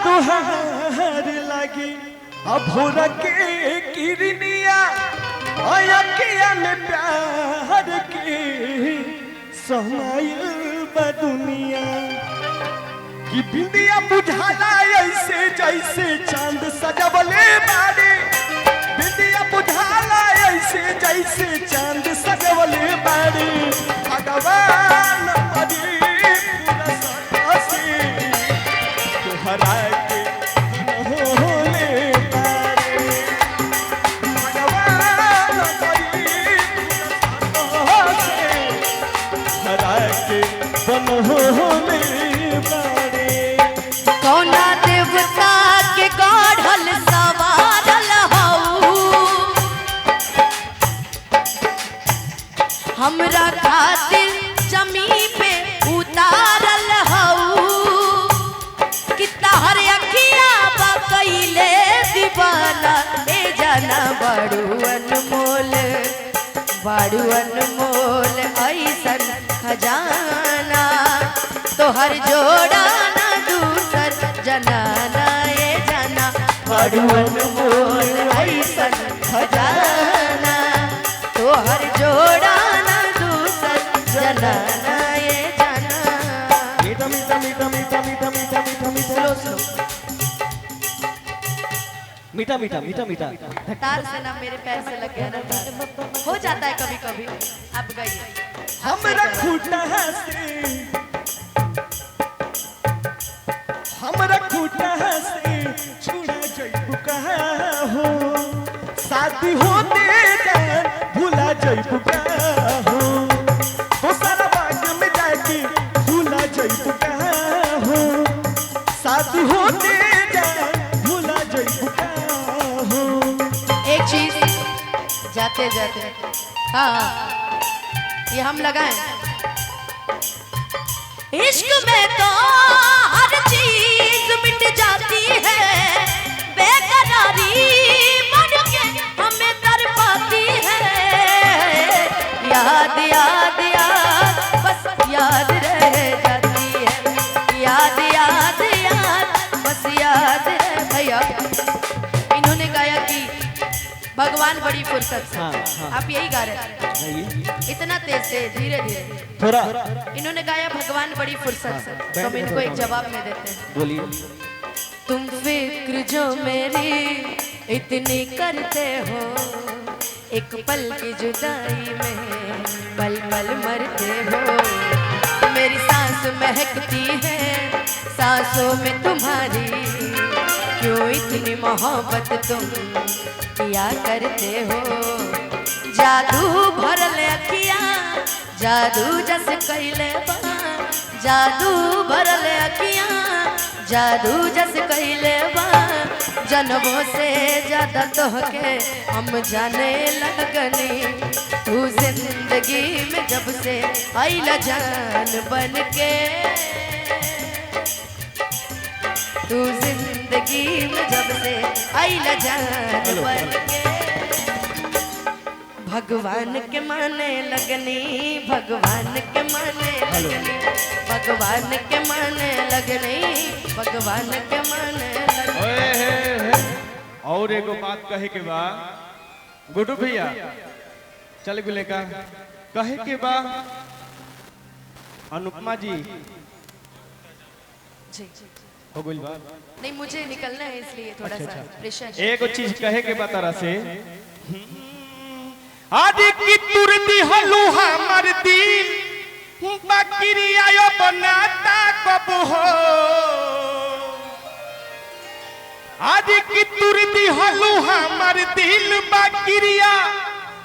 तुहार लगी अभोर के किरनिया अयकिया में प्यार के समाइल बदुनिया कि बिंदिया बुझाला ऐसे जैसे चांद सजवले बारे बिंदिया बुझाला ऐसे जैसे चांद सजवले बारे भगवान परी पूरा सदा से तुहरा के होले बारे भगवान परी पूरा सदा से तुहरा के बन होले बारे कौना देवता के गढ़ल सवारल हऊ हमरा खातिर जमी पे उतारल हऊ कि तहर अखिया बकैले दीवाना ए जाना बड़ू अनमोल ऐसन खजाना तोहर जोड़ा ना दूसर जनाना ए जाना बड़ू अनमोल ऐसन खजाना तोहर जोड़ा ना दूसर जनाना ए जाना। मीठा मीठा मीठा मीठा मीठा मीठा मीठा मीठा मीठा मीठा मीठा मीठा तार से ना मेरे पैर से लग गया ना तार हो जाता है कभी कभी। आप गाइए हमरा खूटा से छुड़ा जइबू कहा हो शादी होते जान भूला जइबू कहा हो तो सारा बाग में जाके भूला जइबू कहा हो शादी होते जान भूला जइबू कहा हो। एक चीज जाते जाते हाँ ये हम लगाएं इश्क में तो हर चीज मिट जाती है बेकरारी बन के हमें तड़पाती है याद याद याद बस याद रह जाती है याद याद याद बस याद रह भैया इन्होंने गाया कि भगवान बड़ी फुर्सत से आप यही गा रहे थे इतना तेज से धीरे धीरे थोड़ा इन्होंने गाया भगवान बड़ी फुर्सत से तो हम इनको एक जवाब में देते हैं बोलिए तुम फिक्र जो मेरी इतनी करते हो एक पल की जुदाई में पल पल मरते हो मेरी सांस महकती है सांसों में तुम्हारी क्यों इतनी मोहब्बत तुम किया करते हो जादू भरल अखिया जादू जस कैले बा जादू भरल अखिया जादू जस कैले बा जनमों से ज्यादा तोहके हम जाने लगनी तू जिंदगी में जब से आइला जान बन के तू जिंदगी में जब से आइला जान बन के भगवान के माने लगनी भगवान के माने लगनी भगवान के माने लगनी भगवान के माने लगनी। और एगो बात कहे के बा गुड्डू भैया चल गुले का कहे के बा अनुपमा जी जी हो गइल बा नहीं मुझे निकलना है इसलिए थोड़ा सा प्रेशर एगो चीज कहे के बा तारा से आज की तुरती हलू हमर दिल बकरी आयो बनाता कब हो आज की तुरती हलू हमर दिल बकरिया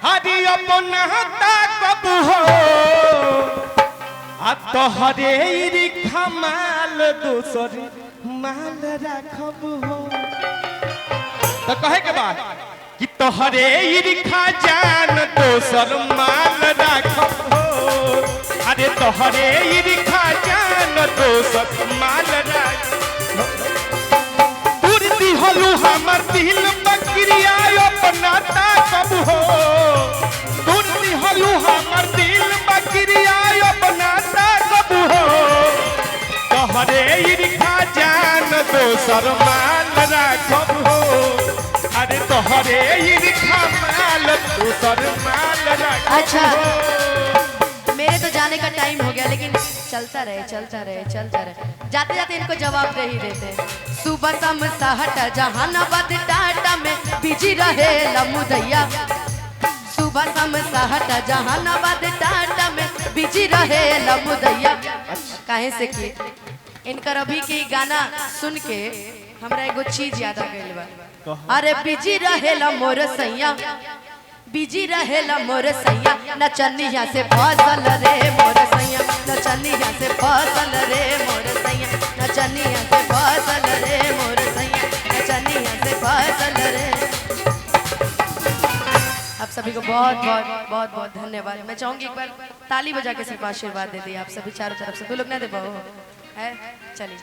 हरी अपनाता कब हो आ तोहरे खमाल दोसर माल राखब हो तो कहे के बाद कि तोहरे ईर्खा जान दोसर माल राखब हो अरे तोहरे ईर्खा जान दोसर माल राखब तुरती हलू हमर दिल बकरिया अपनाता कब हो तुरती हलू हमर दिल बकरिया अपनाता कब हो तोहरे ईर्खा जान दोसर माल राखब हो अरे तोहरे ईर्खा माल दोसर माल राखब अच्छा। हो। मेरे तो जाने का टाइम हो गया, लेकिन चलता रहे चलता रहे चलता रहे। जाते जाते इनको जवाब दे ही देते हैं। सुबह शाम सहटा जहानाबाद टाटा में बिजी रहे लमुदैया। सुबह शाम सहटा जहानाबाद टाटा में बिजी रहे लमुदैया। काहे से कि इनकर अभी के गाना सुन के हमरा एगो चीज याद आ गइल बा। अरे बिजी रहेला मोर सैया, बिजी रहेला मोर सैया, नचनिया से फसल रे मोर सैया, नचनिया से फसल रे मोर सैया, नचनिया से फसल रे मोर सैया, नचनिया से फसल रे। आप सभी को बहुत बहुत बहुत बहुत धन्यवाद। मैं चाहूंगी एक बार ताली बजा के सिर्फ आशीर्वाद दे दिए आप सभी चारों तरफ से। तू लोग ना दे पाओ है, चलिए।